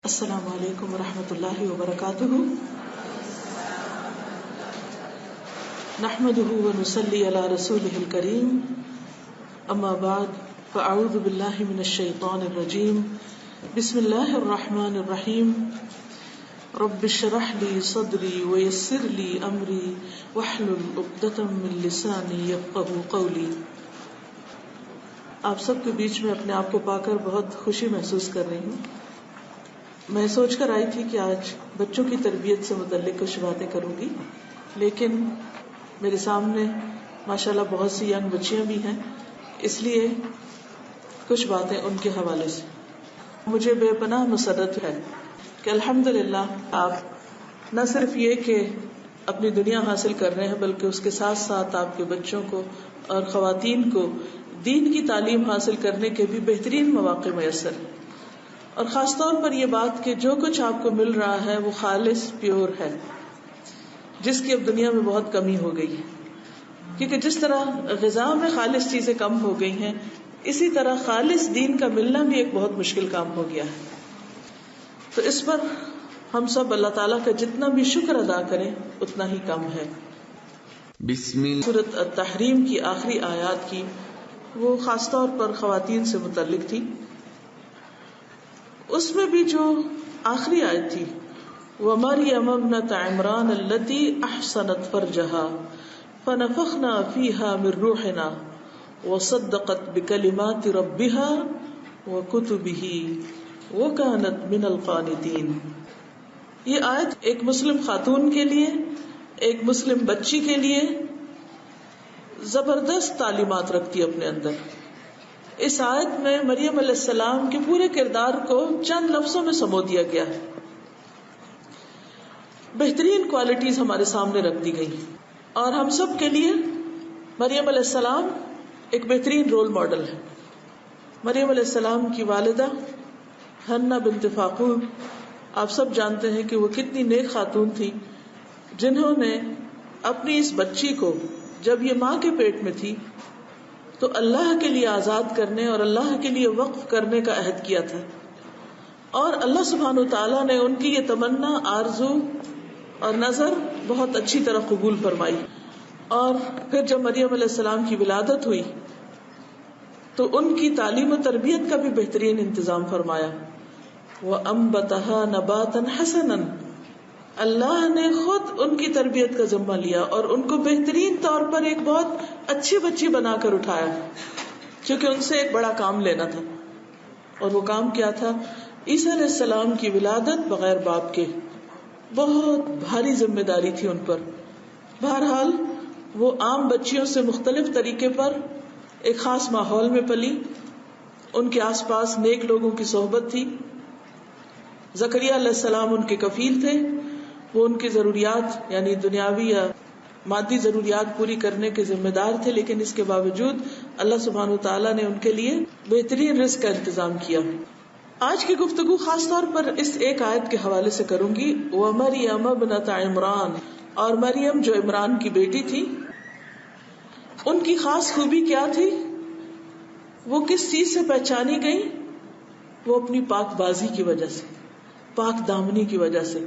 السلام علیکم ورحمۃ اللہ وبرکاتہ. نحمده ونصلي على رسوله الكريم. اما بعد فاعوذ باللہ من الشیطان الرجیم. بسم اللہ الرحمن الرحیم. رب اشرح لي صدری ويسر لي امری واحلل عقدۃ من لسانی یفقهوا قولی. آپ سب کے بیچ میں اپنے آپ کو پا کر بہت خوشی محسوس کر رہی ہوں. میں سوچ کر آئی تھی کہ آج بچوں کی تربیت سے متعلق کچھ باتیں کروں گی، لیکن میرے سامنے ماشاءاللہ بہت سی ینگ بچیاں بھی ہیں، اس لیے کچھ باتیں ان کے حوالے سے. مجھے بے پناہ مسرت ہے کہ الحمدللہ آپ نہ صرف یہ کہ اپنی دنیا حاصل کر رہے ہیں، بلکہ اس کے ساتھ ساتھ آپ کے بچوں کو اور خواتین کو دین کی تعلیم حاصل کرنے کے بھی بہترین مواقع میسر ہیں. اور خاص طور پر یہ بات کہ جو کچھ آپ کو مل رہا ہے وہ خالص پیور ہے، جس کی اب دنیا میں بہت کمی ہو گئی ہے. کیونکہ جس طرح غذا میں خالص چیزیں کم ہو گئی ہیں، اسی طرح خالص دین کا ملنا بھی ایک بہت مشکل کام ہو گیا ہے. تو اس پر ہم سب اللہ تعالیٰ کا جتنا بھی شکر ادا کریں اتنا ہی کم ہے. سورۃ التحریم کی آخری آیات کی وہ خاص طور پر خواتین سے متعلق تھی. اس میں بھی جو آخری آیت تھی وَمَرْيَمَ ابْنَتَ عِمْرَانَ الَّتِي أَحْصَنَتْ فَرْجَهَا فَنَفَخْنَا فِيهَا مِنْ رُوحِنَا وَصَدَّقَتْ بِكَلِمَاتِ رَبِّهَا وَكُتُبِهِ وَكَانَتْ مِنَ الْقَانِتِينَ. یہ آیت ایک مسلم خاتون کے لیے، ایک مسلم بچی کے لیے زبردست تعلیمات رکھتی ہے اپنے اندر. اس آیت میں مریم علیہ السلام کے پورے کردار کو چند لفظوں میں سمو دیا گیا ہے. بہترین کوالٹیز ہمارے سامنے رکھ دی گئی اور ہم سب کے لیے مریم علیہ السلام ایک بہترین رول ماڈل ہے. مریم علیہ السلام کی والدہ حنہ بنت فاقور، آپ سب جانتے ہیں کہ وہ کتنی نیک خاتون تھی، جنہوں نے اپنی اس بچی کو جب یہ ماں کے پیٹ میں تھی تو اللہ کے لیے آزاد کرنے اور اللہ کے لیے وقف کرنے کا عہد کیا تھا. اور اللہ سبحانہ وتعالیٰ نے ان کی یہ تمنا، آرزو اور نظر بہت اچھی طرح قبول فرمائی. اور پھر جب مریم علیہ السلام کی ولادت ہوئی تو ان کی تعلیم و تربیت کا بھی بہترین انتظام فرمایا. وَأَنبَتَهَا نَبَاتًا حَسَنًا، اللہ نے خود ان کی تربیت کا ذمہ لیا اور ان کو بہترین طور پر ایک بہت اچھی بچی بنا کر اٹھایا، کیونکہ ان سے ایک بڑا کام لینا تھا. اور وہ کام کیا تھا؟ عیسیٰ علیہ السلام کی ولادت بغیر باپ کے. بہت بھاری ذمہ داری تھی ان پر. بہرحال وہ عام بچیوں سے مختلف طریقے پر ایک خاص ماحول میں پلی. ان کے آس پاس نیک لوگوں کی صحبت تھی. زکریا علیہ السلام ان کے کفیل تھے. وہ ان کی ضروریات یعنی دنیاوی یا مادی ضروریات پوری کرنے کے ذمہ دار تھے، لیکن اس کے باوجود اللہ سبحانہ وتعالیٰ نے ان کے لیے بہترین رزق کا انتظام کیا. آج کی گفتگو خاص طور پر اس ایک آیت کے حوالے سے کروں گی. وَمَرْيَمَ ابْنَتَ عِمْرَانَ، اور مریم جو عمران کی بیٹی تھی، ان کی خاص خوبی کیا تھی؟ وہ کس چیز سے پہچانی گئی؟ وہ اپنی پاک بازی کی وجہ سے، پاک دامنی کی وجہ سے،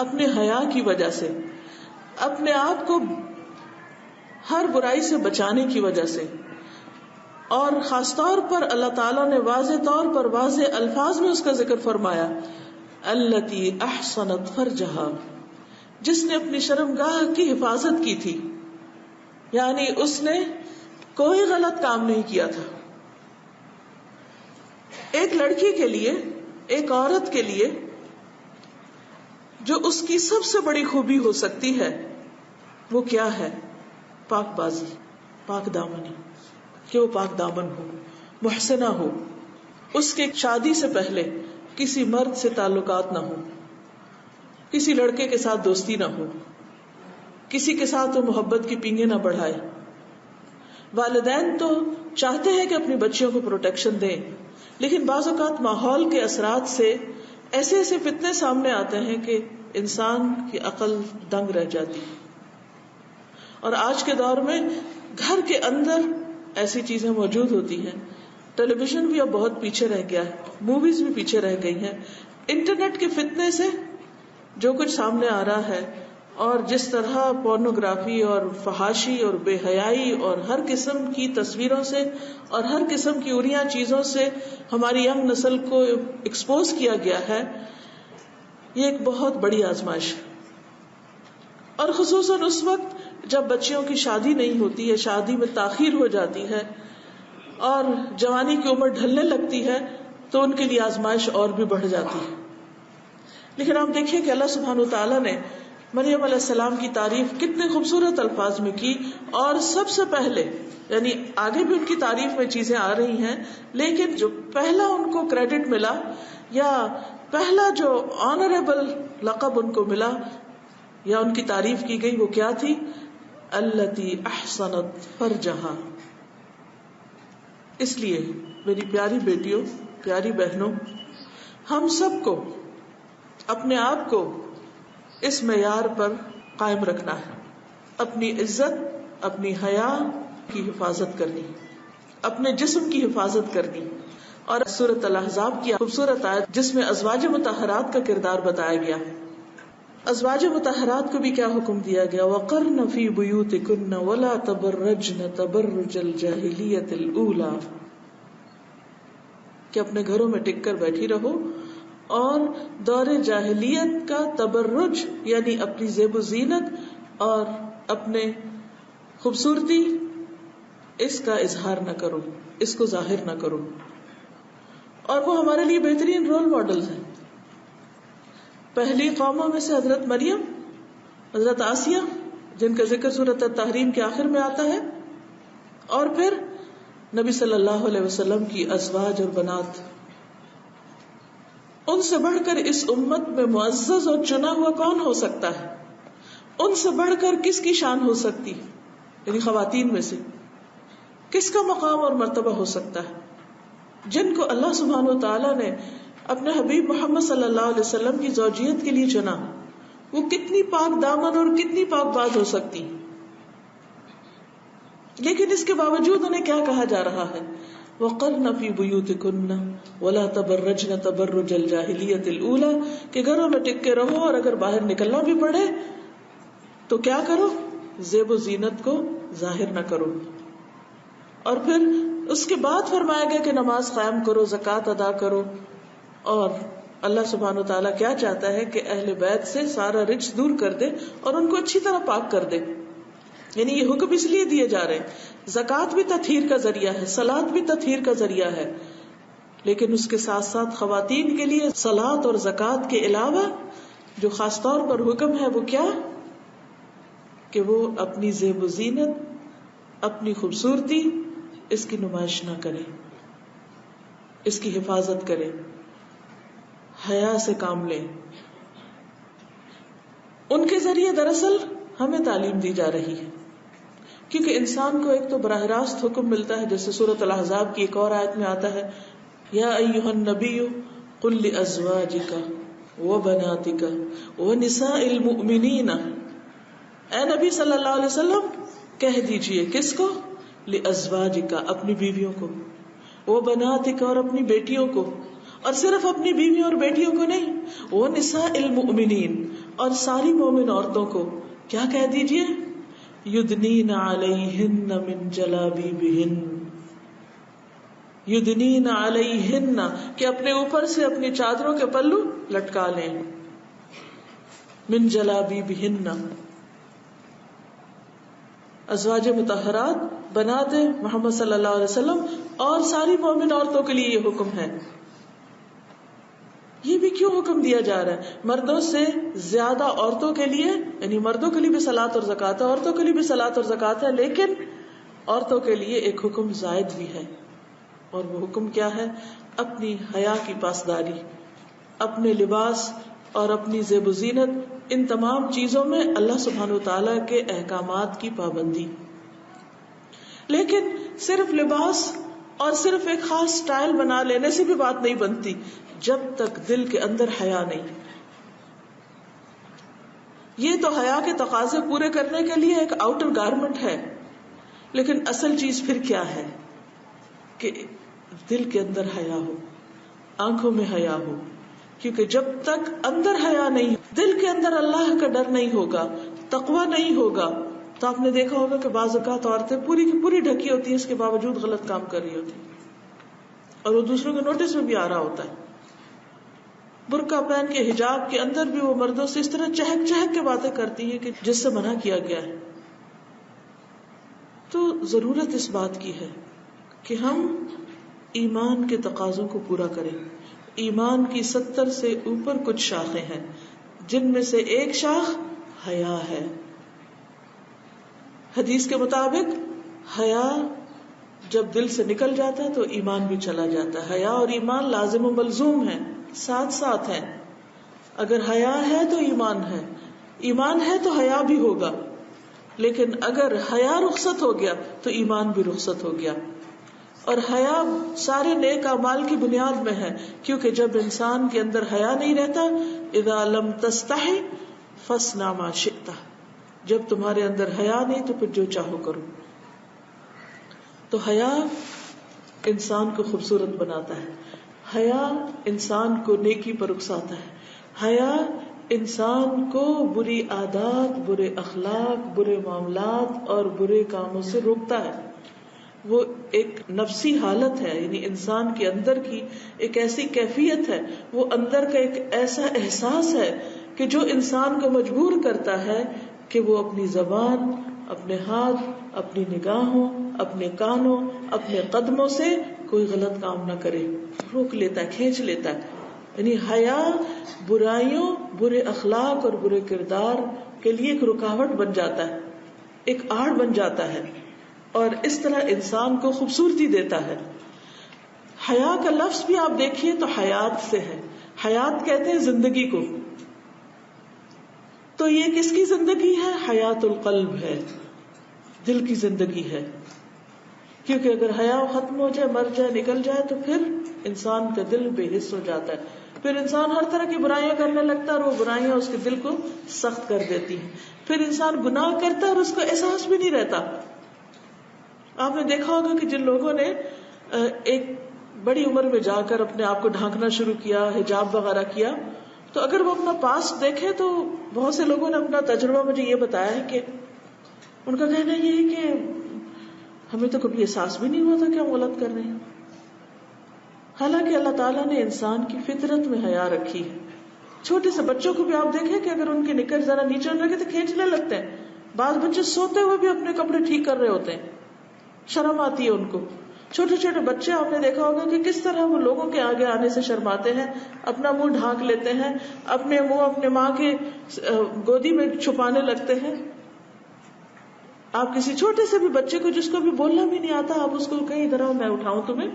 اپنے حیا کی وجہ سے، اپنے آپ کو ہر برائی سے بچانے کی وجہ سے. اور خاص طور پر اللہ تعالیٰ نے واضح طور پر واضح الفاظ میں اس کا ذکر فرمایا، التی احصنت فرجہا، جس نے اپنی شرمگاہ کی حفاظت کی تھی، یعنی اس نے کوئی غلط کام نہیں کیا تھا. ایک لڑکی کے لیے، ایک عورت کے لیے جو اس کی سب سے بڑی خوبی ہو سکتی ہے وہ کیا ہے؟ پاک بازی، پاک دامنی، کہ وہ پاک دامن ہو، محسنہ ہو. اس کے شادی سے پہلے کسی مرد سے تعلقات نہ ہو، کسی لڑکے کے ساتھ دوستی نہ ہو، کسی کے ساتھ وہ محبت کی پینگیں نہ بڑھائے. والدین تو چاہتے ہیں کہ اپنی بچیوں کو پروٹیکشن دیں، لیکن بعض اوقات ماحول کے اثرات سے ایسے ایسے فتنے سامنے آتے ہیں کہ انسان کی عقل دنگ رہ جاتی. اور آج کے دور میں گھر کے اندر ایسی چیزیں موجود ہوتی ہیں. ٹیلی ویژن بھی اب بہت پیچھے رہ گیا ہے، موویز بھی پیچھے رہ گئی ہیں. انٹرنیٹ کے فتنے سے جو کچھ سامنے آ رہا ہے اور جس طرح پورنوگرافی اور فحاشی اور بے حیائی اور ہر قسم کی تصویروں سے اور ہر قسم کی اریاں چیزوں سے ہماری ینگ نسل کو ایکسپوز کیا گیا ہے، یہ ایک بہت بڑی آزمائش ہے. اور خصوصاً اس وقت جب بچیوں کی شادی نہیں ہوتی ہے، شادی میں تاخیر ہو جاتی ہے اور جوانی کی عمر ڈھلنے لگتی ہے، تو ان کے لیے آزمائش اور بھی بڑھ جاتی ہے. لیکن آپ دیکھیے کہ اللہ سبحانہ وتعالیٰ نے مریم علیہ السلام کی تعریف کتنے خوبصورت الفاظ میں کی، اور سب سے پہلے یعنی آگے بھی ان کی تعریف میں چیزیں آ رہی ہیں، لیکن جو پہلا ان کو کریڈٹ ملا یا پہلا جو آنریبل لقب ان کو ملا یا ان کی تعریف کی گئی، وہ کیا تھی؟ التی احسنت فرجہا. اس لیے میری پیاری بیٹیوں، پیاری بہنوں، ہم سب کو اپنے آپ کو اس معیار پر قائم رکھنا ہے. اپنی عزت، اپنی حیا کی حفاظت کرنی، اپنے جسم کی حفاظت کرنی. اور سورۃ الاحزاب کی خوبصورت آیت جس میں ازواج مطہرات کا کردار بتایا گیا، ازواج مطہرات کو بھی کیا حکم دیا گیا؟ وَقَرْنَ فِي بُيُوتِكُنَّ وَلَا تَبَرَّجْنَ تَبَرُّجَ الْجَاهِلِيَّةِ الْأُولَى، کہ اپنے گھروں میں ٹک کر بیٹھی رہو اور دور جاہلیت کا تبرج یعنی اپنی زیب و زینت اور اپنے خوبصورتی، اس کا اظہار نہ کرو، اس کو ظاہر نہ کرو. اور وہ ہمارے لیے بہترین رول ماڈلز ہیں. پہلی قوموں میں سے حضرت مریم، حضرت آسیہ جن کا ذکر سورۃ التحریم کے آخر میں آتا ہے، اور پھر نبی صلی اللہ علیہ وسلم کی ازواج اور بنات. ان سے بڑھ کر اس امت میں معزز اور چنا ہوا کون ہو سکتا ہے؟ ان سے بڑھ کر کس کی شان ہو سکتی، یعنی خواتین میں سے کس کا مقام اور مرتبہ ہو سکتا ہے، جن کو اللہ سبحانہ و تعالیٰ نے اپنے حبیب محمد صلی اللہ علیہ وسلم کی زوجیت کے لیے چنا. وہ کتنی پاک دامن اور کتنی پاک باز ہو سکتی، لیکن اس کے باوجود انہیں کیا کہا جا رہا ہے؟ وَقَرْنَ فِي بُيُوتِكُنَّ وَلَا تَبَرَّجْنَ تَبَرُّجَ الْجَاهِلِيَّةِ الْأُولَى، کہ گھروں میں ٹک کے رہو اور اگر باہر نکلنا بھی پڑے تو کیا کرو؟ زیب و زینت کو ظاہر نہ کرو. اور پھر اس کے بعد فرمایا گیا کہ نماز قائم کرو، زکوٰۃ ادا کرو. اور اللہ سبحانہ و تعالیٰ کیا چاہتا ہے کہ اہل بیت سے سارا رجس دور کر دے اور ان کو اچھی طرح پاک کر دے. یعنی یہ حکم اس لیے دیے جا رہے ہیں. زکوٰۃ بھی تطہیر کا ذریعہ ہے، صلاۃ بھی تطہیر کا ذریعہ ہے، لیکن اس کے ساتھ ساتھ خواتین کے لیے صلاۃ اور زکوٰۃ کے علاوہ جو خاص طور پر حکم ہے وہ کیا؟ کہ وہ اپنی زیب و زینت، اپنی خوبصورتی، اس کی نمائش نہ کرے، اس کی حفاظت کرے، حیا سے کام لیں. ان کے ذریعے دراصل ہمیں تعلیم دی جا رہی ہے، کیونکہ انسان کو ایک تو براہ راست حکم ملتا ہے، جیسے سورۃ الاحزاب کی ایک اور آیت میں آتا ہے، یا ایھا النبی قل لازواجک وبناتک ونساء المؤمنین، اے نبی صلی اللہ علیہ وسلم کہہ دیجئے، کس کو؟ لازواجک، اپنی بیویوں کو، وبناتک، اور اپنی بیٹیوں کو، اور صرف اپنی بیویوں اور بیٹیوں کو نہیں، ونساء المؤمنین، اور ساری مومن عورتوں کو کیا کہہ دیجئے؟ یدنین علیہن من جلابیبہن، یدنین علیہن، کہ اپنے اوپر سے اپنی چادروں کے پلو لٹکا لیں، من جلابیبہن. ازواج مطہرات، بنات محمد صلی اللہ علیہ وسلم اور ساری مومن عورتوں کے لیے یہ حکم ہے. یہ بھی کیوں حکم دیا جا رہا ہے؟ مردوں سے زیادہ عورتوں کے لیے، یعنی مردوں کے لیے بھی صلاۃ اور زکوٰۃ ہے، عورتوں کے لیے بھی صلاۃ اور زکوٰۃ ہے، لیکن عورتوں کے لیے ایک حکم زائد بھی ہے، اور وہ حکم کیا ہے؟ اپنی حیا کی پاسداری، اپنے لباس اور اپنی زیب و زینت، ان تمام چیزوں میں اللہ سبحانہ وتعالیٰ کے احکامات کی پابندی. لیکن صرف لباس اور صرف ایک خاص سٹائل بنا لینے سے بھی بات نہیں بنتی جب تک دل کے اندر حیا نہیں. یہ تو حیا کے تقاضے پورے کرنے کے لیے ایک آؤٹر گارمنٹ ہے، لیکن اصل چیز پھر کیا ہے؟ کہ دل کے اندر حیا ہو، آنکھوں میں حیا ہو، کیونکہ جب تک اندر حیا نہیں، دل کے اندر اللہ کا ڈر نہیں ہوگا، تقوی نہیں ہوگا، تو آپ نے دیکھا ہوگا کہ بعض اوقات عورتیں پوری کی پوری ڈھکی ہوتی ہیں، اس کے باوجود غلط کام کر رہی ہوتی ہیں اور وہ دوسروں کے نوٹس میں بھی آ رہا ہوتا ہے. برقع پہن کے حجاب کے اندر بھی وہ مردوں سے اس طرح چہک چہک کے باتیں کرتی ہے کہ جس سے منع کیا گیا ہے. تو ضرورت اس بات کی ہے کہ ہم ایمان کے تقاضوں کو پورا کریں. ایمان کی 70 سے اوپر کچھ شاخیں ہیں، جن میں سے ایک شاخ حیا ہے. حدیث کے مطابق حیا جب دل سے نکل جاتا ہے تو ایمان بھی چلا جاتا ہے. حیا اور ایمان لازم و ملزوم ہیں، ساتھ ساتھ ہیں. اگر حیا ہے تو ایمان ہے، ایمان ہے تو حیا بھی ہوگا. لیکن اگر حیا رخصت ہو گیا تو ایمان بھی رخصت ہو گیا. اور حیا سارے نیک اعمال کی بنیاد میں ہے، کیونکہ جب انسان کے اندر حیا نہیں رہتا، اذا لم تستحی فاصنع ما شئت، جب تمہارے اندر حیا نہیں تو پھر جو چاہو کرو. تو حیا انسان کو خوبصورت بناتا ہے، حیا انسان کو نیکی پر اکساتا ہے، حیا انسان کو بری عادات، برے اخلاق، برے معاملات اور برے کاموں سے روکتا ہے. وہ ایک نفسی حالت ہے، یعنی انسان کے اندر کی ایک ایسی کیفیت ہے، وہ اندر کا ایک ایسا احساس ہے کہ جو انسان کو مجبور کرتا ہے کہ وہ اپنی زبان، اپنے ہاتھ، اپنی نگاہوں، اپنے کانوں، اپنے قدموں سے کوئی غلط کام نہ کرے، روک لیتا ہے، کھینچ لیتا ہے. یعنی حیا برائیوں، برے اخلاق اور برے کردار کے لیے ایک رکاوٹ بن جاتا ہے، ایک آڑ بن جاتا ہے، اور اس طرح انسان کو خوبصورتی دیتا ہے. حیا کا لفظ بھی آپ دیکھیے تو حیات سے ہے. حیات کہتے ہیں زندگی کو. تو یہ کس کی زندگی ہے؟ حیات القلب ہے، دل کی زندگی ہے. کیونکہ اگر حیا ختم ہو جائے، مر جائے، نکل جائے تو پھر انسان کا دل بے حس ہو جاتا ہے. پھر انسان ہر طرح کی برائیاں کرنے لگتا ہے اور وہ برائیاں اس کے دل کو سخت کر دیتی ہیں. پھر انسان گناہ کرتا ہے اور اس کو احساس بھی نہیں رہتا. آپ نے دیکھا ہوگا کہ جن لوگوں نے ایک بڑی عمر میں جا کر اپنے آپ کو ڈھانکنا شروع کیا، حجاب وغیرہ کیا، تو اگر وہ اپنا پاسٹ دیکھیں تو بہت سے لوگوں نے اپنا تجربہ مجھے یہ بتایا ہے کہ ان کا کہنا یہ ہے کہ ہمیں تو کبھی احساس بھی نہیں ہوا تھا کہ ہم غلط کر رہے ہیں. حالانکہ اللہ تعالیٰ نے انسان کی فطرت میں حیا رکھی ہے. چھوٹے سے بچوں کو بھی آپ دیکھیں کہ اگر ان کے نکر ذرا نیچے لگے تو کھینچنے لگتے ہیں. بعض بچے سوتے ہوئے بھی اپنے کپڑے ٹھیک کر رہے ہوتے ہیں، شرم آتی ہے ان کو. چھوٹے چھوٹے بچے آپ نے دیکھا ہوگا کہ کس طرح وہ لوگوں کے آگے آنے سے شرماتے ہیں، اپنا منہ ڈھانک لیتے ہیں، اپنے منہ اپنے ماں کے گودی میں چھپانے لگتے ہیں. آپ کسی چھوٹے سے بھی بچے کو جس کو بھی بولنا بھی نہیں آتا، آپ اس کو کہیں ادھر آؤ میں اٹھاؤں تمہیں،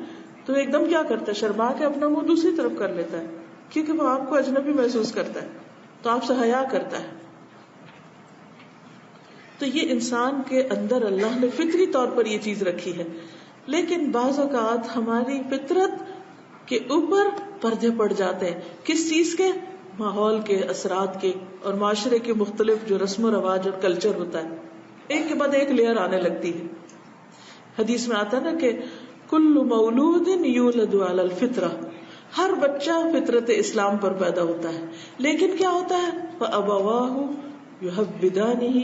تو ایک دم کیا کرتا ہے؟ شرما کے اپنا منہ دوسری طرف کر لیتا ہے، کیونکہ وہ آپ کو اجنبی محسوس کرتا ہے، تو آپ سے حیا کرتا ہے. تو یہ انسان کے اندر اللہ نے فطری طور پر یہ چیز رکھی ہے. لیکن بعض اوقات ہماری فطرت کے اوپر پردے پڑ جاتے ہیں. کس چیز کے؟ ماحول کے، اثرات کے، اور معاشرے کے مختلف جو رسم و رواج اور کلچر ہوتا ہے، ایک کے بعد ایک لیئر آنے لگتی ہے. حدیث میں آتا ہے نا کہ کل مولود یولد علی الفطرہ، ہر بچہ فطرت اسلام پر پیدا ہوتا ہے. لیکن کیا ہوتا ہے؟ فَأَبَوَاهُ يُحَوِّدَانِهِ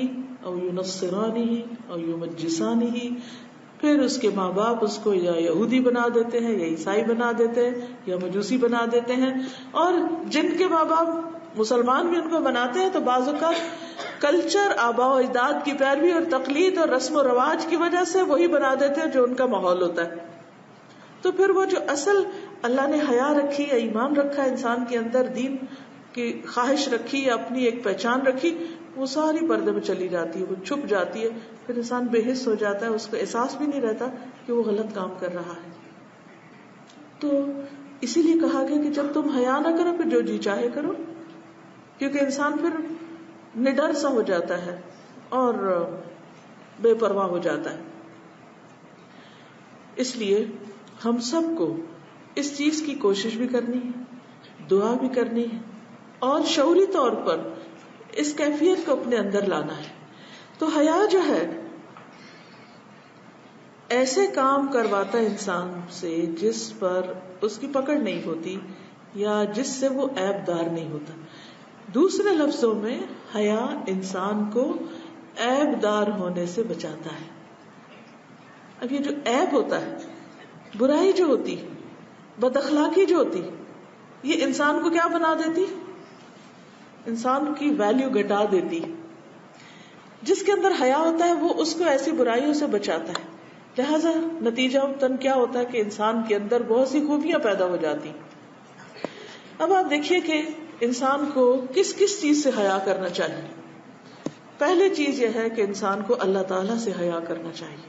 او يُنَصِّرَانِهِ او يُمَجِّسَانِهِ، پھر اس کے ماں باپ اس کو یا یہودی بنا دیتے ہیں، یا عیسائی بنا دیتے ہیں، یا مجوسی بنا دیتے ہیں. اور جن کے ماں باپ مسلمان بھی ان کو بناتے ہیں تو بعض اوقات کلچر، آباء و اجداد کی پیروی اور تقلید اور رسم و رواج کی وجہ سے وہی بنا دیتے ہیں جو ان کا ماحول ہوتا ہے. تو پھر وہ جو اصل اللہ نے حیا رکھی یا ایمان رکھا انسان کے اندر، دین کی خواہش رکھی یا اپنی ایک پہچان رکھی، وہ ساری پردے میں چلی جاتی ہے، وہ چھپ جاتی ہے. پھر انسان بے حس ہو جاتا ہے، اس کو احساس بھی نہیں رہتا کہ وہ غلط کام کر رہا ہے. تو اسی لیے کہا گیا کہ جب تم حیا نہ کرو پھر جو جی چاہے کرو، کیونکہ انسان پھر نڈر سا ہو جاتا ہے اور بے پرواہ ہو جاتا ہے. اس لیے ہم سب کو اس چیز کی کوشش بھی کرنی ہے، دعا بھی کرنی ہے، اور شعوری طور پر اس کیفیت کو اپنے اندر لانا ہے. تو حیا جو ہے ایسے کام کرواتا ہے انسان سے جس پر اس کی پکڑ نہیں ہوتی، یا جس سے وہ عیب دار نہیں ہوتا. دوسرے لفظوں میں حیا انسان کو عیب دار ہونے سے بچاتا ہے. اب یہ جو عیب ہوتا ہے، برائی جو ہوتی، بد اخلاقی جو ہوتی، یہ انسان کو کیا بنا دیتی؟ انسان کی ویلیو گھٹا دیتی. جس کے اندر حیا ہوتا ہے وہ اس کو ایسی برائیوں سے بچاتا ہے. لہذا نتیجہ تن کیا ہوتا ہے کہ انسان کے اندر بہت سی خوبیاں پیدا ہو جاتی. اب آپ دیکھیے کہ انسان کو کس کس چیز سے حیا کرنا چاہیے. پہلی چیز یہ ہے کہ انسان کو اللہ تعالیٰ سے حیا کرنا چاہیے،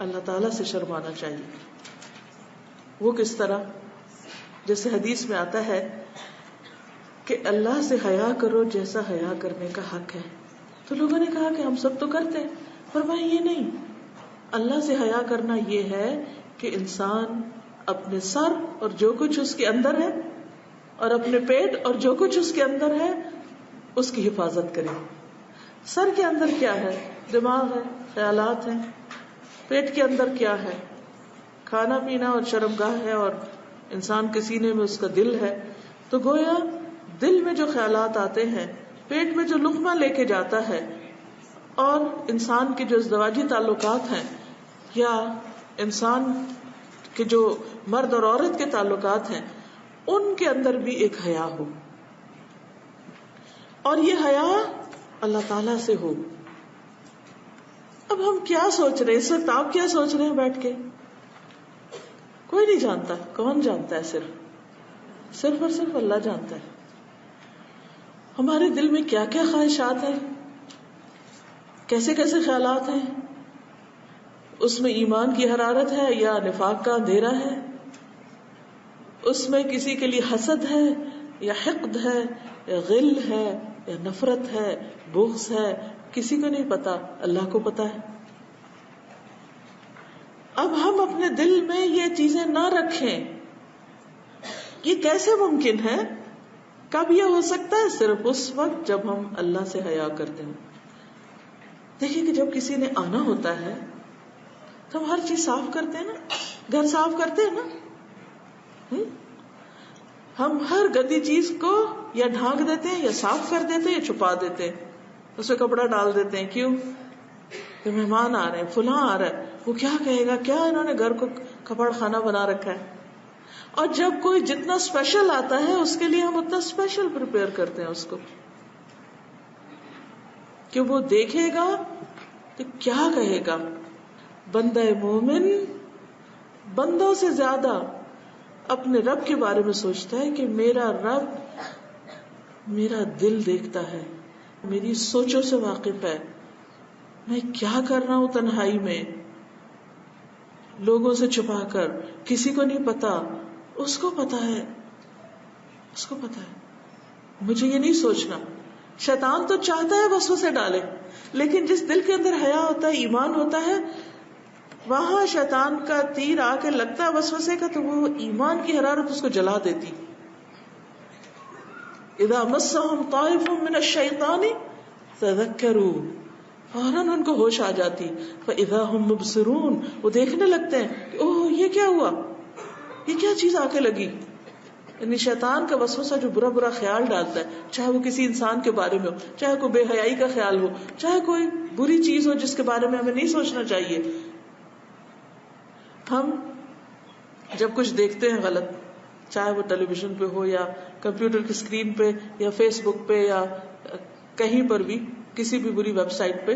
اللہ تعالیٰ سے شرمانا چاہیے. وہ کس طرح؟ جیسے حدیث میں آتا ہے کہ اللہ سے حیا کرو جیسا حیا کرنے کا حق ہے. تو لوگوں نے کہا کہ ہم سب تو کرتے ہیں. فرمایا یہ نہیں، اللہ سے حیا کرنا یہ ہے کہ انسان اپنے سر اور جو کچھ اس کے اندر ہے اور اپنے پیٹ اور جو کچھ اس کے اندر ہے اس کی حفاظت کرے. سر کے اندر کیا ہے؟ دماغ ہے، خیالات ہیں. پیٹ کے اندر کیا ہے؟ کھانا پینا اور شرمگاہ ہے، اور انسان کے سینے میں اس کا دل ہے. تو گویا دل میں جو خیالات آتے ہیں، پیٹ میں جو لقمہ لے کے جاتا ہے، اور انسان کے جو ازدواجی تعلقات ہیں یا انسان کے جو مرد اور عورت کے تعلقات ہیں، ان کے اندر بھی ایک حیا ہو. اور یہ حیا اللہ تعالی سے ہو. اب ہم کیا سوچ رہے ہیں اس وقت؟ آپ کیا سوچ رہے ہیں بیٹھ کے؟ کوئی نہیں جانتا. کون جانتا ہے؟ صرف اور صرف اللہ جانتا ہے. ہمارے دل میں کیا کیا خواہشات ہیں، کیسے کیسے خیالات ہیں، اس میں ایمان کی حرارت ہے یا نفاق کا اندھیرا ہے، اس میں کسی کے لیے حسد ہے یا حقد ہے یا غل ہے یا نفرت ہے، بغض ہے. کسی کو نہیں پتا، اللہ کو پتا ہے. اب ہم اپنے دل میں یہ چیزیں نہ رکھیں، یہ کیسے ممکن ہے؟ کب یہ ہو سکتا ہے؟ صرف اس وقت جب ہم اللہ سے حیا کرتے ہیں. دیکھیں کہ جب کسی نے آنا ہوتا ہے تو ہم ہر چیز صاف کرتے ہیں نا، گھر صاف کرتے ہیں نا. ہم ہر گندی چیز کو یا ڈھانک دیتے ہیں یا صاف کر دیتے ہیں یا چھپا دیتے ہیں، اس میں کپڑا ڈال دیتے ہیں. کیوں؟ کہ مہمان آ رہے ہیں، فلاں آ رہا ہے، وہ کیا کہے گا، کیا انہوں نے گھر کو کپڑ خانہ بنا رکھا ہے. اور جب کوئی جتنا اسپیشل آتا ہے اس کے لیے ہم اتنا اسپیشل پریپیئر کرتے ہیں اس کو، کہ وہ دیکھے گا تو کیا کہے گا. بندہ مومن بندوں سے زیادہ اپنے رب کے بارے میں سوچتا ہے کہ میرا رب میرا دل دیکھتا ہے، میری سوچوں سے واقف ہے، میں کیا کر رہا ہوں تنہائی میں، لوگوں سے چھپا کر، کسی کو نہیں پتا، اس کو پتا ہے، اس کو پتا ہے. مجھے یہ نہیں سوچنا. شیطان تو چاہتا ہے وسوسے ڈالے، لیکن جس دل کے اندر حیا ہوتا ہے، ایمان ہوتا ہے، وہاں شیطان کا تیر آ کے لگتا ہے وسوسے کا تو وہ ایمان کی حرارت اس کو جلا دیتی. اذا مسهم طائف من الشیطان تذکروا، فوراً ان کو ہوش آ جاتی. فاذا هم مبصرون، وہ دیکھنے لگتے ہیں کہ اوہ یہ کیا ہوا، یہ کیا چیز آ کے لگی. یعنی شیطان کا وسوسہ جو برا برا خیال ڈالتا ہے، چاہے وہ کسی انسان کے بارے میں ہو، چاہے کوئی بے حیائی کا خیال ہو، چاہے کوئی بری چیز ہو جس کے بارے میں ہمیں نہیں سوچنا چاہیے. ہم جب کچھ دیکھتے ہیں غلط، چاہے وہ ٹیلی ویژن پہ ہو یا کمپیوٹر کی اسکرین پہ یا فیس بک پہ یا کہیں پر بھی کسی بھی بری ویب سائٹ پہ،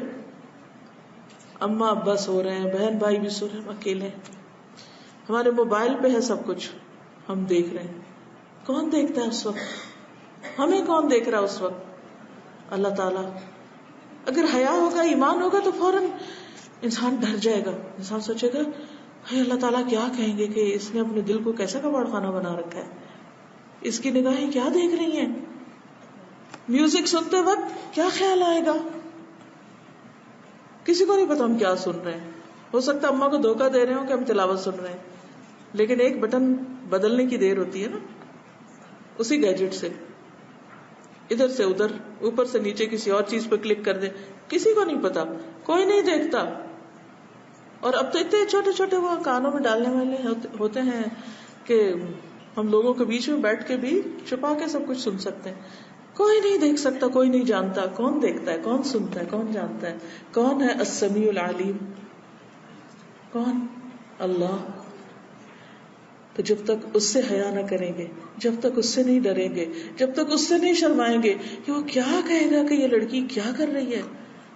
اماں ابا سو رہے ہیں، بہن بھائی بھی سو رہے ہیں، ہم اکیلے ہیں، ہمارے موبائل پہ ہے سب کچھ، ہم دیکھ رہے ہیں. کون دیکھتا ہے اس وقت؟ ہمیں کون دیکھ رہا ہے اس وقت؟ اللہ تعالیٰ. اگر حیا ہوگا، ایمان ہوگا تو فوراً انسان ڈر جائے گا. انسان سوچے گا ہے اللہ تعالیٰ کیا کہیں گے کہ اس نے اپنے دل کو کیسا کباڑ خانہ بنا رکھا ہے، اس کی نگاہیں کیا دیکھ رہی ہیں. میوزک سنتے وقت کیا خیال آئے گا؟ کسی کو نہیں پتا ہم کیا سن رہے ہیں. ہو سکتا ہے اماں کو دھوکہ دے رہے ہوں کہ ہم تلاوت سن رہے ہیں، لیکن ایک بٹن بدلنے کی دیر ہوتی ہے نا اسی گیجٹ سے، ادھر سے ادھر، اوپر سے نیچے کسی اور چیز پہ کلک کر دیں. کسی کو نہیں پتا، کوئی نہیں دیکھتا. اور اب تو اتنے چھوٹے چھوٹے وہ کانوں میں ڈالنے والے ہوتے ہیں کہ ہم لوگوں کے بیچ میں بیٹھ کے بھی چھپا کے سب کچھ سن سکتے ہیں. کوئی نہیں دیکھ سکتا, کوئی نہیں جانتا. کون دیکھتا ہے, کون سنتا ہے, کون جانتا ہے؟ کون ہے السمیع العلیم؟ کون؟ اللہ. تو جب تک اس سے حیا نہ کریں گے, جب تک اس سے نہیں ڈریں گے, جب تک اس سے نہیں شرمائیں گے کہ وہ کیا کہے گا کہ یہ لڑکی کیا کر رہی ہے,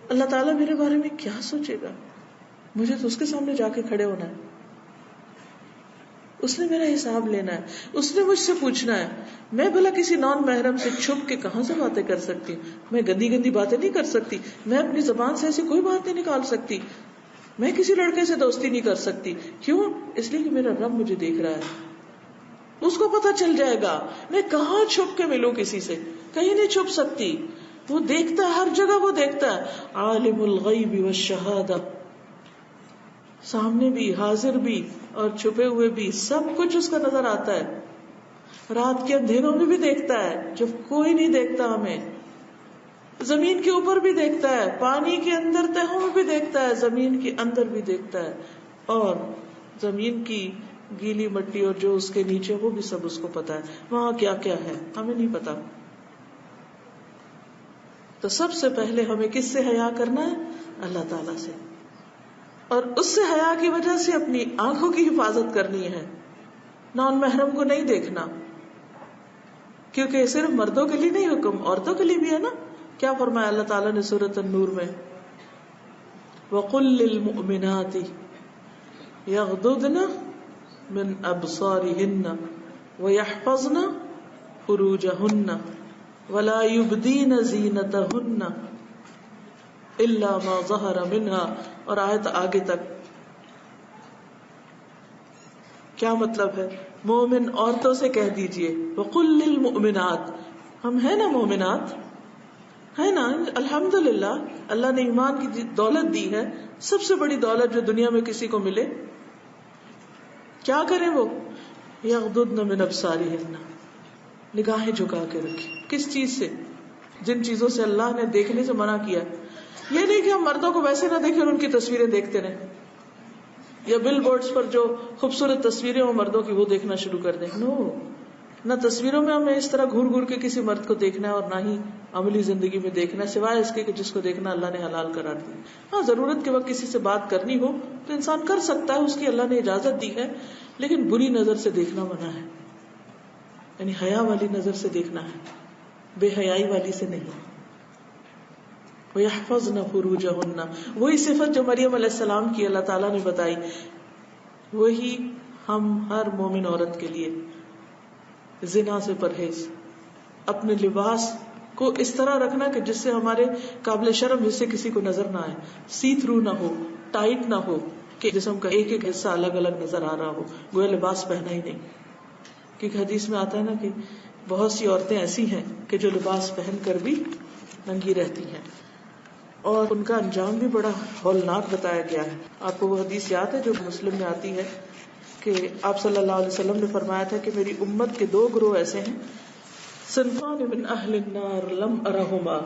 اللہ تعالیٰ میرے بارے میں کیا سوچے گا, مجھے تو اس کے سامنے جا کے کھڑے ہونا ہے, اس نے میرا حساب لینا ہے, اس نے مجھ سے پوچھنا ہے. میں بھلا کسی نان محرم سے چھپ کے کہاں سے باتیں کر سکتی ہوں؟ میں گندی گندی باتیں نہیں کر سکتی, میں اپنی زبان سے ایسی کوئی بات نہیں نکال سکتی, میں کسی لڑکے سے دوستی نہیں کر سکتی. کیوں؟ اس لیے کہ میرا رب مجھے دیکھ رہا ہے, اس کو پتہ چل جائے گا. میں کہاں چھپ کے ملوں کسی سے؟ کہیں نہیں چھپ سکتی. وہ دیکھتا ہے, ہر جگہ وہ دیکھتا ہے. عالم الغیب والشہادہ, سامنے بھی, حاضر بھی اور چھپے ہوئے بھی, سب کچھ اس کا نظر آتا ہے. رات کے اندھیروں میں بھی دیکھتا ہے جب کوئی نہیں دیکھتا ہمیں, زمین کے اوپر بھی دیکھتا ہے, پانی کے اندر تہوں میں بھی دیکھتا ہے, زمین کے اندر بھی دیکھتا ہے, اور زمین کی گیلی مٹی اور جو اس کے نیچے وہ بھی سب اس کو پتا ہے, وہاں کیا کیا ہے ہمیں نہیں پتا. تو سب سے پہلے ہمیں کس سے حیا کرنا ہے؟ اللہ تعالی سے, اور اس سے حیا کی وجہ سے اپنی آنکھوں کی حفاظت کرنی ہے. نان محرم کو نہیں دیکھنا, کیونکہ صرف مردوں کے لیے نہیں حکم, عورتوں کے لیے بھی ہے نا. کیا فرمایا اللہ تعالیٰ نے سورۃ النور میں؟ وَقُلْ لِلْمُؤْمِنَاتِ يَغْضُضْنَ مِنْ أَبْصَارِهِنَّ وَيَحْفَظْنَ فُرُوجَهُنَّ وَلَا يُبْدِينَ زِينَتَهُنَّ إِلَّا مَا ظَهَرَ مِنْهَا. اور آیت آگے تک. کیا مطلب ہے؟ مومن عورتوں سے کہہ دیجئے وَقُلْ لِلْمُؤْمِنَاتِ, ہم ہیں نا مومنات, ہے نا, الحمدللہ اللہ نے ایمان کی دولت دی ہے, سب سے بڑی دولت جو دنیا میں کسی کو ملے. کیا کریں وہ؟ یغضضن من ابصارہن, نگاہیں جھکا کے رکھیں. کس چیز سے؟ جن چیزوں سے اللہ نے دیکھنے سے منع کیا. یہ نہیں کہ ہم مردوں کو ویسے نہ دیکھیں اور ان کی تصویریں دیکھتے رہیں, یا بل بورڈز پر جو خوبصورت تصویریں ہوں مردوں کی وہ دیکھنا شروع کر دیں. نو, نہ تصویروں میں ہمیں اس طرح گھور گھور کے کسی مرد کو دیکھنا ہے, اور نہ ہی عملی زندگی میں دیکھنا ہے, سوائے اس کے کہ جس کو دیکھنا اللہ نے حلال قرار دیا. ہاں, ضرورت کے وقت کسی سے بات کرنی ہو تو انسان کر سکتا ہے, اس کی اللہ نے اجازت دی ہے, لیکن بری نظر سے دیکھنا منع ہے. یعنی حیا والی نظر سے دیکھنا ہے, بے حیائی والی سے نہیں. وَيَحْفَظْنَ فُرُوجَهُنَّ, وہی صفت جو مریم علیہ السلام کی اللہ تعالیٰ نے بتائی, وہی ہم ہر مومن عورت کے لیے. زنا سے پرہیز, اپنے لباس کو اس طرح رکھنا کہ جس سے ہمارے قابل شرم حصے کسی کو نظر نہ آئے, سی تھرو نہ ہو, ٹائٹ نہ ہو کہ جسم کا ایک ایک حصہ الگ الگ نظر آ رہا ہو, گویا لباس پہنا ہی نہیں. کیونکہ حدیث میں آتا ہے نا کہ بہت سی عورتیں ایسی ہیں کہ جو لباس پہن کر بھی ننگی رہتی ہیں, اور ان کا انجام بھی بڑا ہولناک بتایا گیا ہے. آپ کو وہ حدیث یاد ہے جو مسلم میں آتی ہے کہ آپ صلی اللہ علیہ وسلم نے فرمایا تھا کہ میری امت کے 2 گروہ ایسے ہیں, صنفان من اہل النار لم ارہما,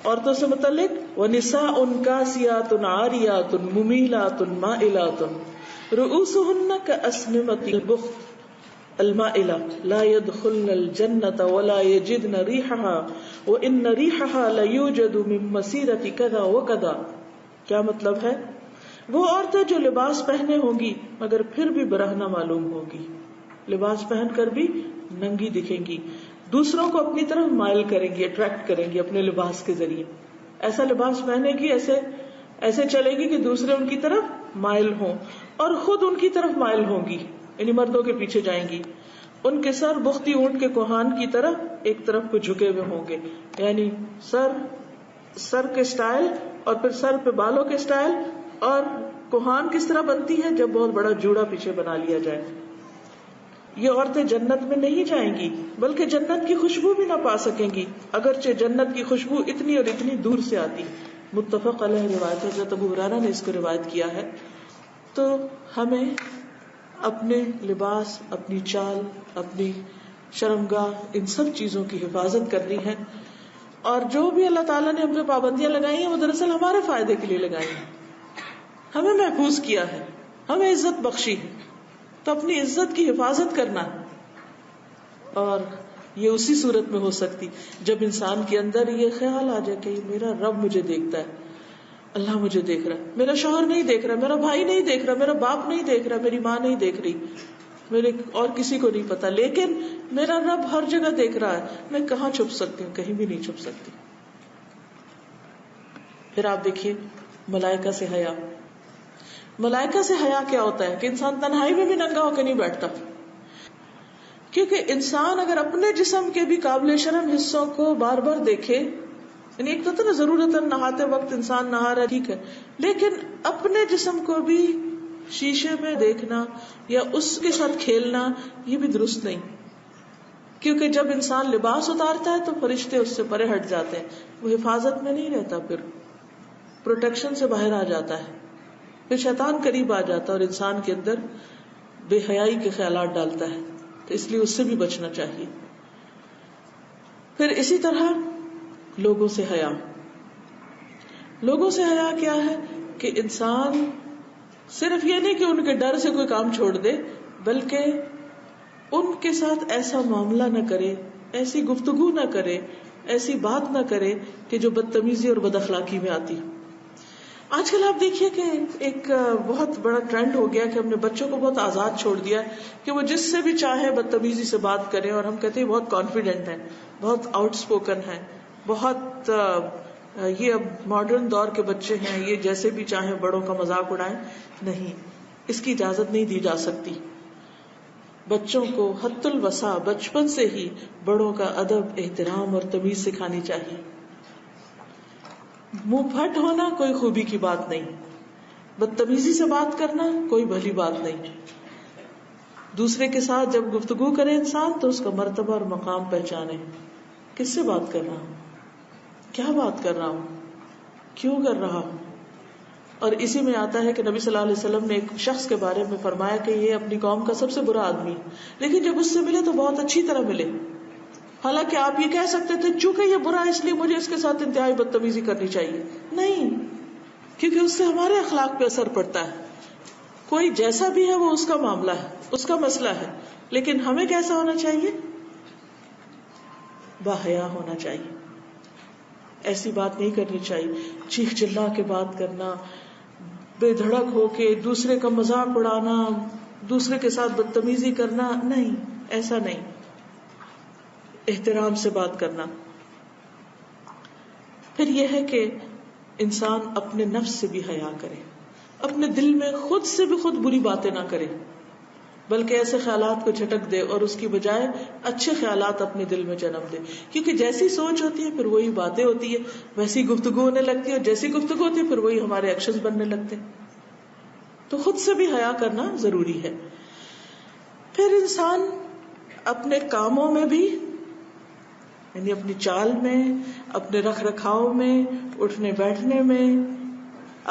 عورتوں سے متعلق, ونساء کاسیات عاریات ممیلات مائلات رؤوسہن کاسنمۃ البخت المائلہ لا يدخلن الجنة ولا يجدن ريحها وإن ريحها ليوجد من مسيرة كذا وكذا. کیا مطلب ہے؟ وہ عورتیں جو لباس پہنے ہوں گی مگر پھر بھی برہنہ معلوم ہوگی, لباس پہن کر بھی ننگی دکھیں گی, دوسروں کو اپنی طرف مائل کریں گی, اٹریکٹ کریں گی اپنے لباس کے ذریعے. ایسا لباس پہنے گی, ایسے چلے گی کہ دوسرے ان کی طرف مائل ہوں, اور خود ان کی طرف مائل ہوں گی, یعنی مردوں کے پیچھے جائیں گی. ان کے سر بختی اونٹ کے کوہان کی طرف ایک طرف کو جھکے ہوئے ہوں گے, یعنی سر کے سٹائل, اور پھر سر پہ بالوں کے سٹائل. اور کوہان کس طرح بنتی ہے؟ جب بہت بڑا جوڑا پیچھے بنا لیا جائے. یہ عورتیں جنت میں نہیں جائیں گی, بلکہ جنت کی خوشبو بھی نہ پا سکیں گی, اگرچہ جنت کی خوشبو اتنی اور اتنی دور سے آتی. متفق علیہ روایت ہے, حضرت ابو ہریرہ نے اس کو روایت کیا ہے. تو ہمیں اپنے لباس, اپنی چال, اپنی شرمگاہ, ان سب چیزوں کی حفاظت کرنی ہے. اور جو بھی اللہ تعالیٰ نے ہم پہ پابندیاں لگائی ہیں وہ دراصل ہمارے فائدے کے لیے لگائی ہیں, ہمیں محفوظ کیا ہے, ہمیں عزت بخشی ہے, تو اپنی عزت کی حفاظت کرنا ہے. اور یہ اسی صورت میں ہو سکتی جب انسان کے اندر یہ خیال آ جائے کہ میرا رب مجھے دیکھتا ہے، اللہ مجھے دیکھ رہا ہے، میرا شوہر نہیں دیکھ رہا، میرا بھائی نہیں دیکھ رہا، میرا باپ نہیں دیکھ رہا، میری ماں نہیں دیکھ رہی، میرے اور کسی کو نہیں پتا، لیکن میرا رب ہر جگہ دیکھ رہا ہے، میں کہاں چھپ سکتی ہوں؟ کہیں بھی نہیں چھپ سکتی. پھر آپ دیکھیے ملائکہ سے حیا. ملائکہ سے حیا کیا ہوتا ہے کہ انسان تنہائی میں بھی ننگا ہو کے نہیں بیٹھتا، کیونکہ انسان اگر اپنے جسم کے بھی قابل شرم حصوں کو بار بار دیکھے، یعنی ایک تو نا ضرورت نہاتے وقت انسان نہا رہا ٹھیک ہے، لیکن اپنے جسم کو بھی شیشے میں دیکھنا یا اس کے ساتھ کھیلنا یہ بھی درست نہیں، کیونکہ جب انسان لباس اتارتا ہے تو فرشتے اس سے پرے ہٹ جاتے ہیں، وہ حفاظت میں نہیں رہتا، پھر پروٹیکشن سے باہر آ جاتا ہے، پھر شیطان قریب آ جاتا ہے اور انسان کے اندر بے حیائی کے خیالات ڈالتا ہے، تو اس لیے اس سے بھی بچنا چاہیے. پھر اسی طرح لوگوں سے حیا. لوگوں سے حیا کیا ہے کہ انسان صرف یہ نہیں کہ ان کے ڈر سے کوئی کام چھوڑ دے، بلکہ ان کے ساتھ ایسا معاملہ نہ کرے، ایسی گفتگو نہ کرے، ایسی بات نہ کرے کہ جو بدتمیزی اور بد اخلاقی میں آتی. آج کل آپ دیکھیے کہ ایک بہت بڑا ٹرینڈ ہو گیا کہ ہم نے بچوں کو بہت آزاد چھوڑ دیا کہ وہ جس سے بھی چاہے بدتمیزی سے بات کریں، اور ہم کہتے ہیں بہت کانفیڈنٹ ہیں، بہت آؤٹ اسپوکن ہیں، بہت یہ اب ماڈرن دور کے بچے ہیں، یہ جیسے بھی چاہیں بڑوں کا مذاق اڑائیں. نہیں، اس کی اجازت نہیں دی جا سکتی. بچوں کو حد الوسع بچپن سے ہی بڑوں کا ادب، احترام اور تمیز سکھانی چاہیے. منہ پھٹ ہونا کوئی خوبی کی بات نہیں، بدتمیزی سے بات کرنا کوئی بھلی بات نہیں. دوسرے کے ساتھ جب گفتگو کرے انسان تو اس کا مرتبہ اور مقام پہچانے. کس سے بات کر رہا ہوں، کیا بات کر رہا ہوں، کیوں کر رہا ہوں. اور اسی میں آتا ہے کہ نبی صلی اللہ علیہ وسلم نے ایک شخص کے بارے میں فرمایا کہ یہ اپنی قوم کا سب سے برا آدمی ہے، لیکن جب اس سے ملے تو بہت اچھی طرح ملے. حالانکہ آپ یہ کہہ سکتے تھے چونکہ یہ برا اس لیے مجھے اس کے ساتھ انتہائی بدتمیزی کرنی چاہیے. نہیں، کیونکہ اس سے ہمارے اخلاق پہ اثر پڑتا ہے. کوئی جیسا بھی ہے وہ اس کا معاملہ ہے، اس کا مسئلہ ہے، لیکن ہمیں کیسا ہونا چاہیے؟ باحیا ہونا چاہیے. ایسی بات نہیں کرنی چاہیے، چیخ چلا کے بات کرنا، بے دھڑک ہو کے دوسرے کا مذاق اڑانا، دوسرے کے ساتھ بدتمیزی کرنا، نہیں، ایسا نہیں. احترام سے بات کرنا. پھر یہ ہے کہ انسان اپنے نفس سے بھی حیا کرے، اپنے دل میں خود سے بھی خود بری باتیں نہ کرے، بلکہ ایسے خیالات کو جھٹک دے اور اس کی بجائے اچھے خیالات اپنے دل میں جنم دے. کیونکہ جیسی سوچ ہوتی ہے پھر وہی باتیں ہوتی ہے، ویسی گفتگو ہونے لگتی ہے، اور جیسی گفتگو ہوتی ہے پھر وہی ہمارے ایکشنز بننے لگتے ہیں. تو خود سے بھی حیا کرنا ضروری ہے. پھر انسان اپنے کاموں میں بھی، یعنی اپنی چال میں، اپنے رکھ رکھاؤ میں، اٹھنے بیٹھنے میں،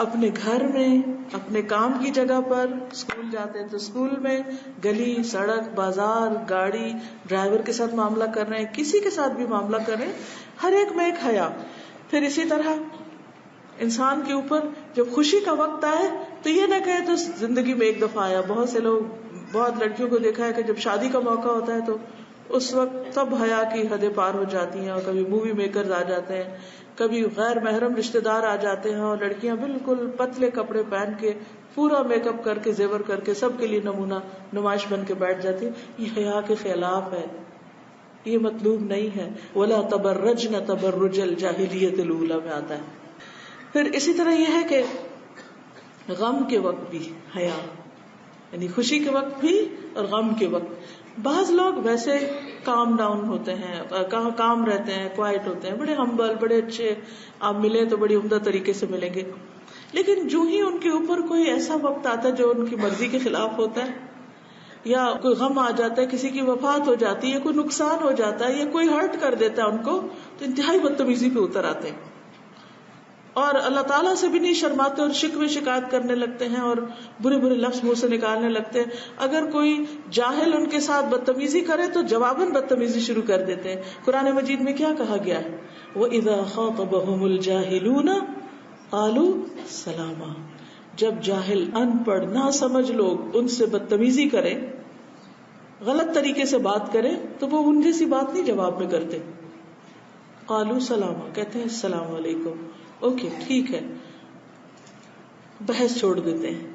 اپنے گھر میں، اپنے کام کی جگہ پر، اسکول جاتے ہیں تو اسکول میں، گلی سڑک بازار گاڑی ڈرائیور کے ساتھ معاملہ کر رہے ہیں، کسی کے ساتھ بھی معاملہ کر رہے ہیں، ہر ایک میں ایک حیا. پھر اسی طرح انسان کے اوپر جب خوشی کا وقت آئے تو یہ نہ کہے تو زندگی میں ایک دفعہ آیا. بہت سے لوگ، بہت لڑکیوں کو دیکھا ہے کہ جب شادی کا موقع ہوتا ہے تو اس وقت سب حیا کی حدیں پار ہو جاتی ہیں، اور کبھی مووی میکرز آ جاتے ہیں، کبھی غیر محرم رشتے دار آ جاتے ہیں، اور لڑکیاں بالکل پتلے کپڑے پہن کے پورا میک اپ کر کے زیور کر کے سب کے لیے نمونہ نمائش بن کے بیٹھ جاتی ہیں. یہ حیا کے خلاف ہے، یہ مطلوب نہیں ہے. وَلَا تَبَرَّجْنَ تَبَرُّجَ الْجَاهِلِيَّةِ الْأُولَىٰ میں آتا ہے. پھر اسی طرح یہ ہے کہ غم کے وقت بھی حیا، یعنی خوشی کے وقت بھی اور غم کے وقت. بعض لوگ ویسے کام ڈاؤن ہوتے ہیں، کام رہتے ہیں، کوائٹ ہوتے ہیں، بڑے ہمبل، بڑے اچھے، آپ ملیں تو بڑی عمدہ طریقے سے ملیں گے، لیکن جو ہی ان کے اوپر کوئی ایسا وقت آتا ہے جو ان کی مرضی کے خلاف ہوتا ہے، یا کوئی غم آ جاتا ہے، کسی کی وفات ہو جاتی ہے، کوئی نقصان ہو جاتا ہے، یا کوئی ہرٹ کر دیتا ہے ان کو، تو انتہائی بدتمیزی پہ اتر آتے ہیں اور اللہ تعالیٰ سے بھی نہیں شرماتے، اور شکوے شکایت کرنے لگتے ہیں اور برے برے لفظ منہ سے نکالنے لگتے ہیں. اگر کوئی جاہل ان کے ساتھ بدتمیزی کرے تو جواباً بدتمیزی شروع کر دیتے ہیں. قرآن مجید میں کیا کہا گیا ہے؟ وَإِذَا خَاطَبَهُمُ الْجَاهِلُونَ قَالُوا سَلَامًا. جب جاہل، ان پڑھ، نہ سمجھ لوگ ان سے بدتمیزی کریں غلط طریقے سے بات کریں تو وہ ان جیسی بات نہیں جواب میں کرتے. قالوا سلاما, کہتے ہیں السلام علیکم, اوکے ٹھیک ہے, بحث چھوڑ دیتے ہیں.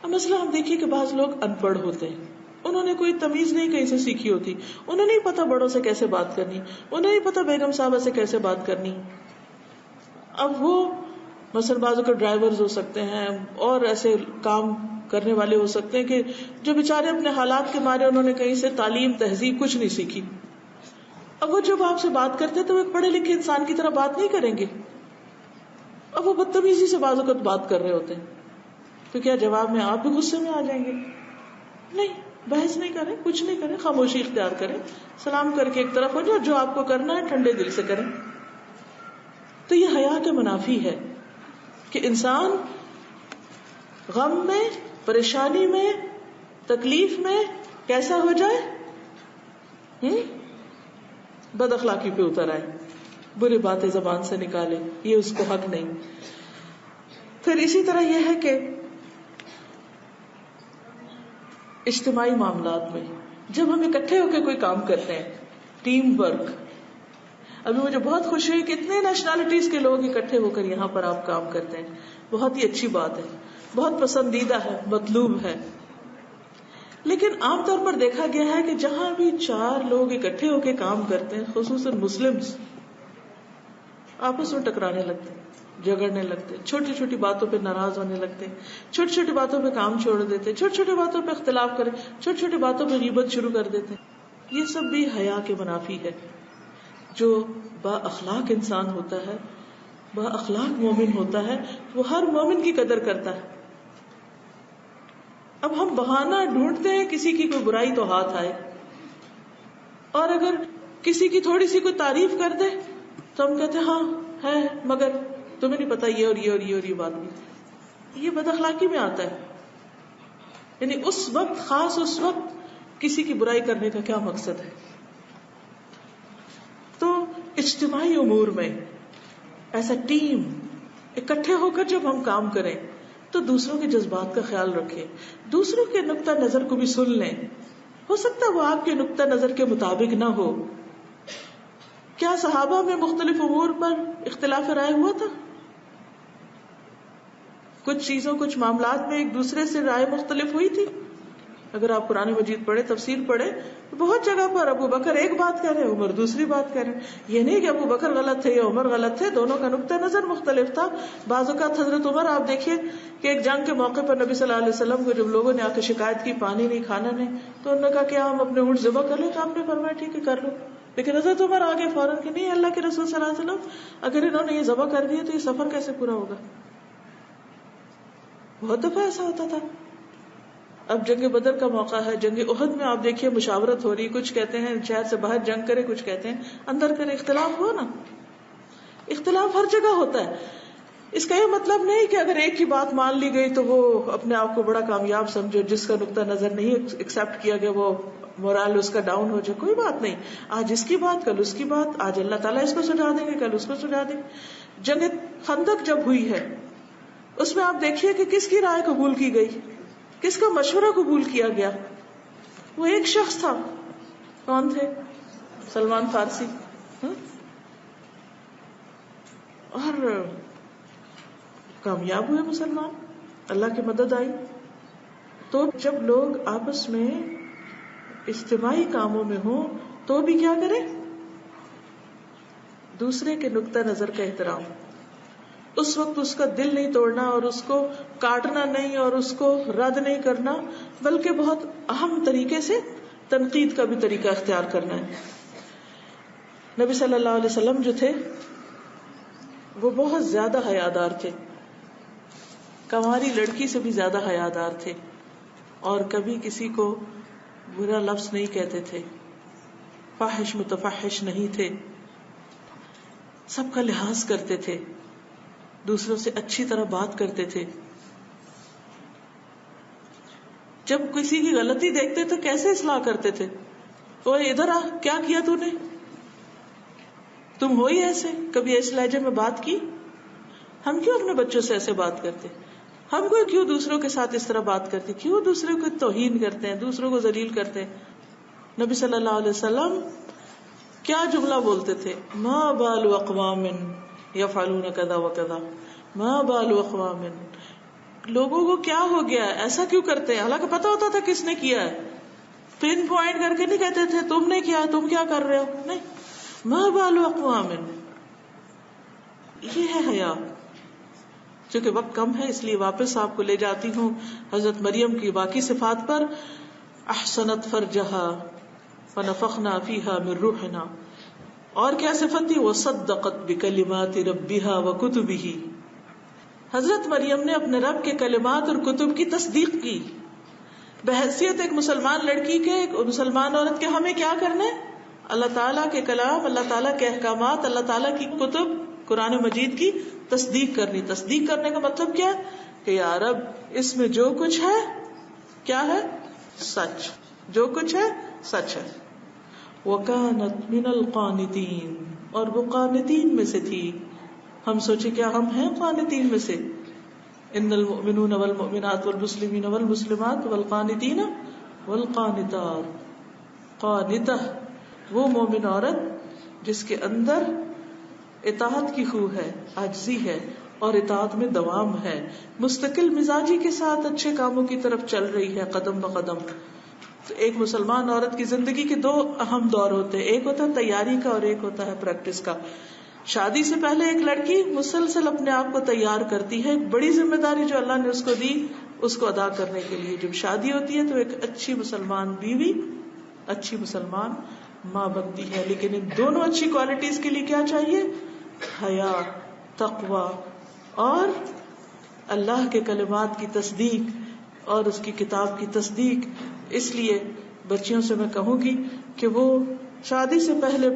اب مسئلہ ہم دیکھیے کہ بعض لوگ ان پڑھ ہوتے ہیں, انہوں نے کوئی تمیز نہیں کہیں سے سیکھی ہوتی, انہیں نہیں پتا بڑوں سے کیسے بات کرنی, انہیں نہیں پتا بیگم صاحبہ سے کیسے بات کرنی. اب وہ مثلا بعضوں کے ڈرائیورز ہو سکتے ہیں اور ایسے کام کرنے والے ہو سکتے ہیں کہ جو بیچارے اپنے حالات کے مارے انہوں نے کہیں سے تعلیم تہذیب کچھ نہیں سیکھی. اب وہ جب آپ سے بات کرتے تو وہ ایک پڑھے لکھے انسان کی طرح بات نہیں کریں گے, اب وہ بدتمیزی سے بعض اوقات بات کر رہے ہوتے ہیں, تو کیا جواب میں آپ بھی غصے میں آ جائیں گے؟ نہیں, بحث نہیں کریں, کچھ نہیں کریں, خاموشی اختیار کریں, سلام کر کے ایک طرف ہو جاؤ, جو آپ کو کرنا ہے ٹھنڈے دل سے کریں. تو یہ حیا کے منافی ہے کہ انسان غم میں, پریشانی میں, تکلیف میں کیسا ہو جائے, بد اخلاقی پہ اتر آئے, بری باتیں زبان سے نکالے, یہ اس کو حق نہیں. پھر اسی طرح یہ ہے کہ اجتماعی معاملات میں جب ہم اکٹھے ہو کے کوئی کام کرتے ہیں, ٹیم ورک, ابھی مجھے بہت خوشی ہوئی کہ اتنے نیشنلٹیز کے لوگ اکٹھے ہو کر یہاں پر آپ کام کرتے ہیں, بہت ہی اچھی بات ہے, بہت پسندیدہ ہے, مطلوب ہے. لیکن عام طور پر دیکھا گیا ہے کہ جہاں بھی 4 لوگ اکٹھے ہو کے کام کرتے ہیں, خصوصاً مسلمز, آپس میں ٹکرانے لگتے ہیں, جھگڑنے لگتے, چھوٹی چھوٹی باتوں پہ ناراض ہونے لگتے, چھوٹی چھوٹی باتوں پہ کام چھوڑ دیتے, چھوٹی چھوٹی باتوں پہ اختلاف کریں, چھوٹی چھوٹی باتوں پہ غیبت شروع کر دیتے. یہ سب بھی حیا کے منافی ہے. جو با اخلاق انسان ہوتا ہے, با اخلاق مومن ہوتا ہے, وہ ہر مومن کی قدر کرتا ہے. اب ہم بہانہ ڈھونڈتے ہیں کسی کی کوئی برائی تو ہاتھ آئے, اور اگر کسی کی تھوڑی سی کوئی تعریف کر دے تو ہم کہتے ہیں ہاں ہے, مگر تمہیں نہیں پتا یہ اور یہ اور یہ اور یہ بات نہیں. یہ بد اخلاقی میں آتا ہے. یعنی اس وقت, خاص اس وقت کسی کی برائی کرنے کا کیا مقصد ہے. تو اجتماعی امور میں ایسا ٹیم اکٹھے ہو کر جب ہم کام کریں تو دوسروں کے جذبات کا خیال رکھیں, دوسروں کے نقطہ نظر کو بھی سن لیں. ہو سکتا ہے وہ آپ کے نقطہ نظر کے مطابق نہ ہو. کیا صحابہ میں مختلف امور پر اختلاف رائے ہوا تھا؟ کچھ چیزوں, کچھ معاملات میں ایک دوسرے سے رائے مختلف ہوئی تھی. اگر آپ قرآن مجید پڑھے, تفسیر پڑھے, تو بہت جگہ پر ابو بکر ایک بات کہہ رہے, عمر دوسری بات کہہ رہے. یہ نہیں کہ ابو بکر غلط تھے یا عمر غلط تھے, دونوں کا نقطہ نظر مختلف تھا. بعض اوقات حضرت عمر آپ دیکھیے کہ ایک جنگ کے موقع پر نبی صلی اللہ علیہ وسلم کو جب لوگوں نے آ کے شکایت کی پانی نہیں, کھانا نہیں, تو انہوں نے کہا کیا ہم اپنے اونٹ ذبح کر لیں؟ تو آپ نے فرمایا ٹھیک ہے کر لو. لیکن حضرت عمر آگے فوراً کہ نہیں, اللہ کے رسول صلی اللہ علیہ وسلم اگر انہوں نے یہ ذبح کر دیا تو یہ سفر کیسے پورا ہوگا. بہت دفعہ ایسا ہوتا تھا. اب جنگ بدر کا موقع ہے, جنگ احد میں آپ دیکھیے مشاورت ہو رہی, کچھ کہتے ہیں شہر سے باہر جنگ کرے, کچھ کہتے ہیں اندر کرے. اختلاف ہو نا, اختلاف ہر جگہ ہوتا ہے. اس کا یہ مطلب نہیں کہ اگر ایک کی بات مان لی گئی تو وہ اپنے آپ کو بڑا کامیاب سمجھو, جس کا نقطہ نظر نہیں ایکسپٹ کیا گیا وہ مورال اس کا ڈاؤن ہو جائے. کوئی بات نہیں, آج اس کی بات, کل اس کی بات, آج اللہ تعالیٰ اس کو سجا دیں گے, کل اس کو سجا دیں گے. جنگ خندق جب ہوئی ہے اس میں آپ دیکھیے کہ کس کی رائے قبول کی گئی, کس کا مشورہ قبول کیا گیا. وہ ایک شخص تھا, کون تھے؟ سلمان فارسی. اور کامیاب ہوئے مسلمان, اللہ کی مدد آئی. تو جب لوگ آپس میں اجتماعی کاموں میں ہوں تو بھی کیا کریں؟ دوسرے کے نقطہ نظر کا احترام. اس وقت اس کا دل نہیں توڑنا اور اس کو کاٹنا نہیں اور اس کو رد نہیں کرنا, بلکہ بہت اہم طریقے سے تنقید کا بھی طریقہ اختیار کرنا ہے. نبی صلی اللہ علیہ وسلم جو تھے وہ بہت زیادہ حیادار تھے, کنواری لڑکی سے بھی زیادہ حیادار تھے, اور کبھی کسی کو برا لفظ نہیں کہتے تھے, فاحش متفحش نہیں تھے, سب کا لحاظ کرتے تھے, دوسروں سے اچھی طرح بات کرتے تھے. جب کسی کی غلطی دیکھتے تو کیسے اصلاح کرتے تھے؟ وہ ادھر آ, کیا کیا تو نے, تم ہو ہی ایسے, کبھی اس لہجے میں بات کی. ہم کیوں اپنے بچوں سے ایسے بات کرتے؟ ہم کو کیوں دوسروں کے ساتھ اس طرح بات کرتے, کیوں دوسروں کو توہین کرتے ہیں, دوسروں کو ذلیل کرتے ہیں. نبی صلی اللہ علیہ وسلم کیا جملہ بولتے تھے, ما بال اقوام یفعلون کذا وکذا, ما بال اقوام, لوگوں کو کیا ہو گیا ہے, ایسا کیوں کرتے ہیں, حالانکہ پتا ہوتا تھا کس نے کیا ہے. پن پوائنٹ کر کے نہیں کہتے تھے تم نے کیا, تم کیا کر رہے ہو, نہیں, ما بال اقوام. یہ ہے حیا. چونکہ وقت کم ہے اس لیے واپس آپ کو لے جاتی ہوں حضرت مریم کی باقی صفات پر. احسنت فرجہا فنفخنا فیہا من روحنا, اور کیا صفت تھی, وصدقت بکلمات ربہا وکتبہ, حضرت مریم نے اپنے رب کے کلمات اور کتب کی تصدیق کی. بحیثیت ایک مسلمان لڑکی کے, ایک مسلمان عورت کے, ہمیں کیا کرنا ہے, اللہ تعالیٰ کے کلام, اللہ تعالیٰ کے احکامات, اللہ تعالیٰ کی کتب قرآن مجید کی تصدیق کرنی. تصدیق کرنے کا مطلب کیا ہے کہ یا رب اس میں جو کچھ ہے کیا ہے, سچ, جو کچھ ہے سچ ہے. وَكَانَتْ مِنَ الْقَانِتِينَ, اور وہ قانتین میں سے تھی. ہم سوچے کیا ہم ہیں قانتین میں سے. ان المؤمنون والمؤمنات والمسلمین والمسلمات والقانتین والقانتات. قانتہ وہ مومن عورت جس کے اندر اطاعت کی خو ہے, عاجزی ہے, اور اطاعت میں دوام ہے, مستقل مزاجی کے ساتھ اچھے کاموں کی طرف چل رہی ہے قدم بقدم. تو ایک مسلمان عورت کی زندگی کے دو اہم دور ہوتے ہیں, ایک ہوتا ہے تیاری کا اور ایک ہوتا ہے پریکٹس کا. شادی سے پہلے ایک لڑکی مسلسل اپنے آپ کو تیار کرتی ہے, ایک بڑی ذمہ داری جو اللہ نے اس کو دی اس کو ادا کرنے کے لیے. جب شادی ہوتی ہے تو ایک اچھی مسلمان بیوی, اچھی مسلمان ماں بنتی ہے. لیکن ان دونوں اچھی کوالٹیز کے لیے کیا چاہیے, حیا, تقوی اور اللہ کے کلمات کی تصدیق اور اس کی کتاب کی تصدیق. اس لیے بچیوں سے میں کہوں گی کہ وہ شادی سے پہلے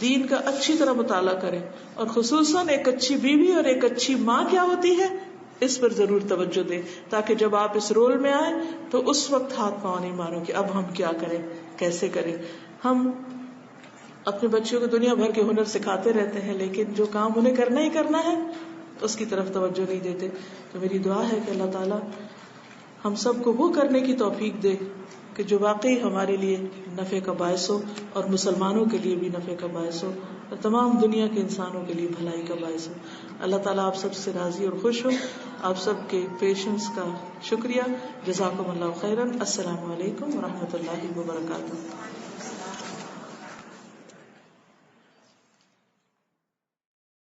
دین کا اچھی طرح مطالعہ کریں, اور خصوصاً ایک اچھی بیوی اور ایک اچھی ماں کیا ہوتی ہے اس پر ضرور توجہ دیں, تاکہ جب آپ اس رول میں آئیں تو اس وقت ہاتھ پاؤں نہیں مارو کہ اب ہم کیا کریں, کیسے کریں. ہم اپنے بچوں کو دنیا بھر کے ہنر سکھاتے رہتے ہیں, لیکن جو کام انہیں کرنا ہی کرنا ہے اس کی طرف توجہ نہیں دیتے. تو میری دعا ہے کہ اللہ تعالیٰ ہم سب کو وہ کرنے کی توفیق دے کہ جو واقعی ہمارے لیے نفع کا باعث ہو, اور مسلمانوں کے لیے بھی نفع کا باعث ہو, اور تمام دنیا کے انسانوں کے لیے بھلائی کا باعث ہو. اللہ تعالیٰ آپ سب سے راضی اور خوش ہو. آپ سب کے پیشنس کا شکریہ. جزاکم اللہ خیرا. السلام علیکم ورحمۃ اللہ وبرکاتہ.